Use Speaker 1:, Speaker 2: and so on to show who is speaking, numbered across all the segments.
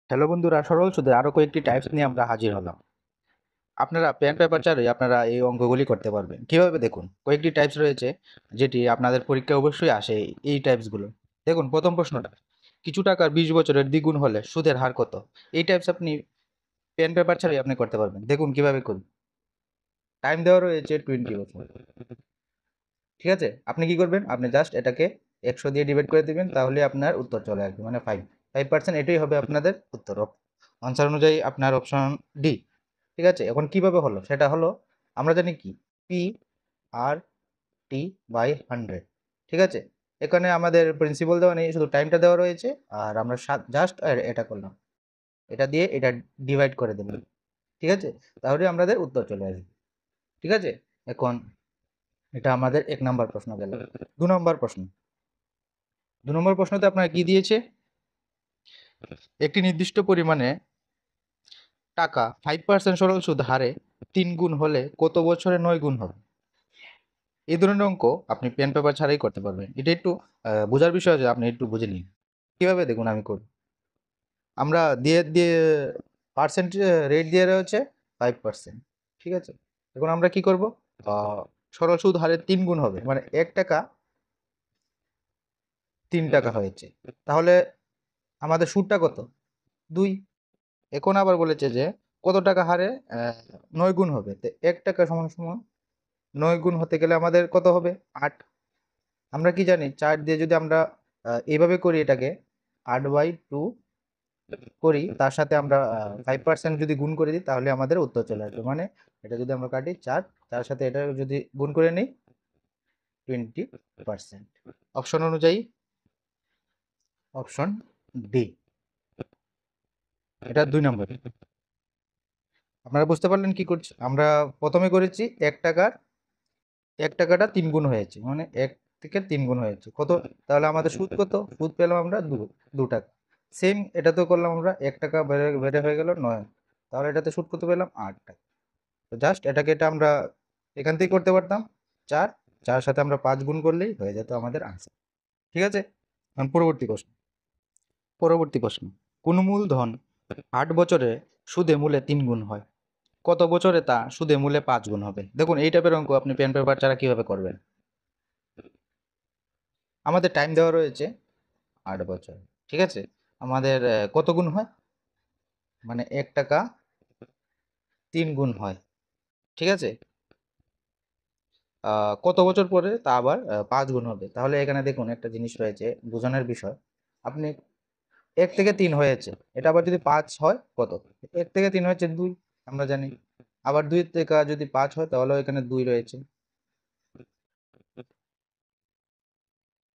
Speaker 1: Hello বন্ধুরা, সরল সুদের আরো কয়েকটি টাইপস নিয়ে আমরা হাজির হলাম। আপনারা পেন পেপার ছাড়াই আপনারা এই অঙ্কগুলি করতে পারবেন। কিভাবে দেখুন, কয়েকটি টাইপস রয়েছে যেটি আপনাদের পরীক্ষায় অবশ্যই আসে। এই টাইপসগুলো দেখুন। প্রথম প্রশ্নটা, কিছু টাকার 20 বছরের দ্বিগুণ হলে সুদের হার কত? এই টাইপস আপনি পেন পেপার ছাড়াই আপনি করতে পারবেন। দেখুন কিভাবে করুন। টাইম দেওয়া রয়েছে 20 বছর। ঠিক আছে, আপনি কি করবেন? আপনি জাস্ট এটাকে 100 দিয়ে ডিভাইড করে দিবেন, তাহলে আপনার উত্তর চলে আসবে, মানে 5%। এটাই হবে আপনাদের উত্তর। আনসার অনুযায়ী আপনার অপশন ডি। ঠিক আছে, এখন কিভাবে হলো সেটা হলো, আমরা জানি কি পি আর টি বাই 100। ঠিক আছে, এখানে আমাদের প্রিন্সিপাল দেওয়া নেই, শুধু টাইমটা দেওয়া রয়েছে। আর আমরা জাস্ট এটা করলাম, এটা দিয়ে এটা ডিভাইড করে দিলাম। ঠিক আছে, তাহলে আমাদের উত্তর চলে আসবে। ঠিক আছে, এখন এটা আমাদের 1 নম্বর প্রশ্ন গেল। 2 নম্বর প্রশ্ন। 2 নম্বর প্রশ্নতে আপনার কি দিয়েছে? একটি নির্দিষ্ট পরিমাণে টাকা 5% সরল সুদ হারে 3 গুণ হলে কত বছরে 9 গুণ হবে? এই ধরনের অঙ্ক আপনি পেন পেপার ছাড়াই করতে পারবেন। এটা একটু বোঝার বিষয় আছে, আপনি একটু বুঝে নিন। কিভাবে দেখুন আমি করি। আমরা দিয়ে দিয়ে পার্সেন্ট রেট দিয়ে রয়েছে 5%। ঠিক আছে, এখন আমরা কি করব? সরল সুদ হারে 3 গুণ হবে, মানে 1 টাকা 3 টাকা হয়েছে, তাহলে আমাদের সুদটা কত? 2। এখন আবার বলেছে যে কত টাকা হারে 9 গুণ হবে, তো 1 টাকা সমান সমান 9 গুণ হতে গেলে আমাদের কত হবে? 8। আমরা কি জানি, 4 দিয়ে যদি আমরা এইভাবে করি, এটাকে 8/2 করি, তার সাথে আমরা 5% যদি গুণ করে দিই, তাহলে আমাদের উত্তর চলে আসবে। মানে এটা যদি আমরা কাটি 4, তার সাথে এটা যদি গুণ করে নিই, 20%। অপশন অনুযায়ী অপশন ডি, এটা 2 নম্বর। আপনারা বুঝতে পারলেন কি করছি? আমরা প্রথমে করেছি 1 টাকাটা 3 গুণ হয়েছে, মানে 1 থেকে 3 গুণ হয়েছে কত? তাহলে আমাদের সুদ কত? সুদ পেলাম আমরা 2 টাকা। সেম এটাতেও করলাম আমরা, 1 টাকা বেড়ে বেড়ে হয়ে গেল 9, তাহলে এটাতে সুদ কত পেলাম? 8 টাকা। তো জাস্ট এটাকে এটা আমরা এখান থেকে করতে পারতাম। 4, 4 সাথে আমরা 5 গুণ করলেই হয়ে যেত আমাদের আনসার। ঠিক আছে, এখন পরবর্তী প্রশ্ন। কোন মূলধন 8 বছরে সুদে মূলে 3 গুণ হয়, কত বছরে তা সুদে মূলে 5 গুণ হবে? দেখুন, এই টাইপের অঙ্ক আপনি পেন পেপার ছাড়া কিভাবে করবেন? আমাদের টাইম দেওয়া রয়েছে 8 বছর। ঠিক আছে, আমাদের কত গুণ হয়? মানে 1 টাকা 3 গুণ হয়। ঠিক আছে, কত বছর পরে তা আবার 5 গুণ হবে? তাহলে এখানে দেখুন একটা জিনিস রয়েছে বোঝানোর বিষয়। আপনি 1 থেকে 3 হয়েছে, এটা আবার যদি 5 হয় কত? 1 থেকে 3 হচ্ছে 2, আমরা জানি। আবার 2 থেকে যদি 5 হয়, তাহলে এখানে 2 রয়েছে।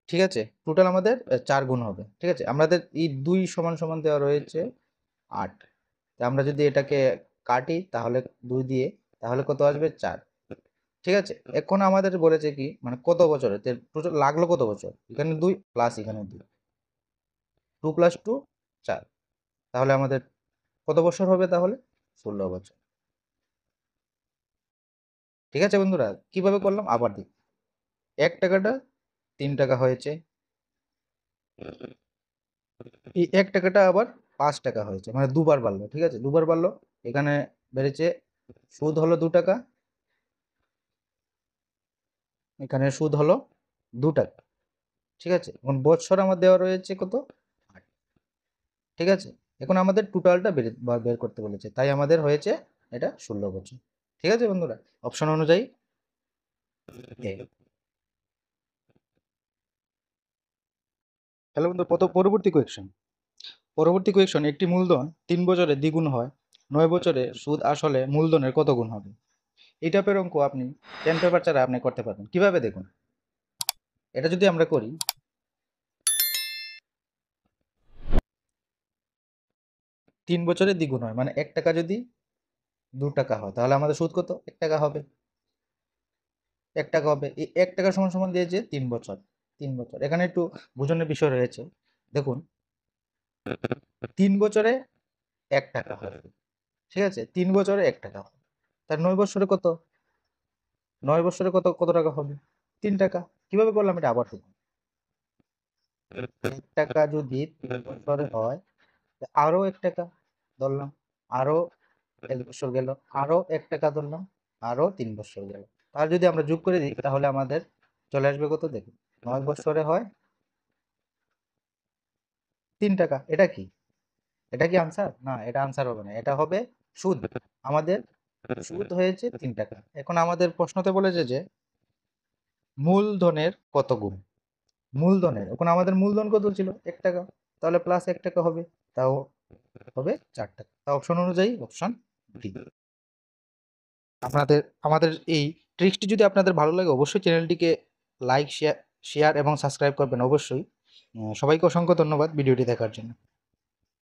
Speaker 1: ঠিক আছে, টোটাল আমাদের 4 গুণ হবে। ঠিক আছে, আমাদের এই 2 সমান সমান দেওয়া রয়েছে 8। আমরা যদি এটাকে কাটি, তাহলে 2 দিয়ে, তাহলে কত আসবে? 4। ঠিক আছে, এখন আমাদের বলেছে কি, মানে কত বছরে টোটাল লাগলো কত বছর? এখানে 2 প্লাস এখানে 2, 2 + 2 4। তাহলে আমাদের কত বছর হবে? তাহলে 16 বছর। ঠিক আছে বন্ধুরা, কিভাবে করলাম আবার দিই। 1 টাকাটা 3 টাকা হয়েছে, এই 1 টাকাটা আবার 5 টাকা হয়েছে, মানে দুবার বাড়লো। ঠিক আছে, দুবার বাড়লো। এখানে বেড়েছে, সুদ হলো 2 টাকা, এখানে সুদ হলো 2 টাকা। ঠিক আছে, এখন বছর আমার দেওয়া রয়েছে কত? 8। ঠিক আছে, এখন আমাদের টোটালটা বের করতে বলেছে, তাই আমাদের হয়েছে এটা 16 বছর। ঠিক আছে বন্ধুরা, অপশন অনুযায়ী এ। হ্যালো বন্ধু, পরবর্তী কোয়েকশন। একটি মূলধন 3 বছরে দ্বিগুণ হয়, 9 বছরে সুদ আসলে মূলধনের কত গুণ হবে? এই টাইপের অঙ্ক আপনি পেন পেপার ছাড়া আপনি করতে পারবেন। কিভাবে দেখুন, এটা যদি আমরা করি, 3 বছরে দ্বিগুণ হয়, মানে 1 টাকা যদি 2 টাকা হয়, তাহলে আমাদের সুদ কত? 1 টাকা হবে। 1 টাকা হবে, এই 1 টাকা সমান সমান দিয়েছে 3 বছর। 3 বছর, এখানে একটু বোঝানোর বিষয় রয়েছে। দেখুন, 3 বছরে 1 টাকা হয়। ঠিক আছে, 3 বছরে 1 টাকা হয়, তার 9 বছরে কত? 9 বছরে কত কত টাকা হবে? 3 টাকা। কিভাবে করলাম এটা আবার দেখুন। 1 টাকা যদি 3 বছরে হয়, আরো 1 টাকা ধরলাম, আরো 1 বছর গেল, আরো 1 টাকা ধরলাম, আরো 3 বছর গেল। আর যদি আমরা যোগ করে দিই তাহলে আমাদের চলে আসবে কত দেখুন, 9 বছরে হয় 3 টাকা। এটা কি? এটা কি আনসার? না, এটা আনসার হবে না। এটা হবে সুদ। আমাদের সুদ হয়েছে 3 টাকা। এখন আমাদের প্রশ্নতে বলেছে যে মূলধনের কত গুণ? মূলধনের। এখন আমাদের মূলধন কত ছিল? 1 টাকা। তাহলে প্লাস 1 টাকা হবে। তাও হবে 4 টাকা। তা অপশন অনুযায়ী অপশন ডি। আমাদের এই ট্রিক্সটি যদি আপনাদের ভালো লাগে অবশ্যই চ্যানেলটিকে লাইক, শেয়ার এবং সাবস্ক্রাইব করবেন অবশ্যই। সবাইকে অসংখ্য ধন্যবাদ ভিডিওটি দেখার জন্য।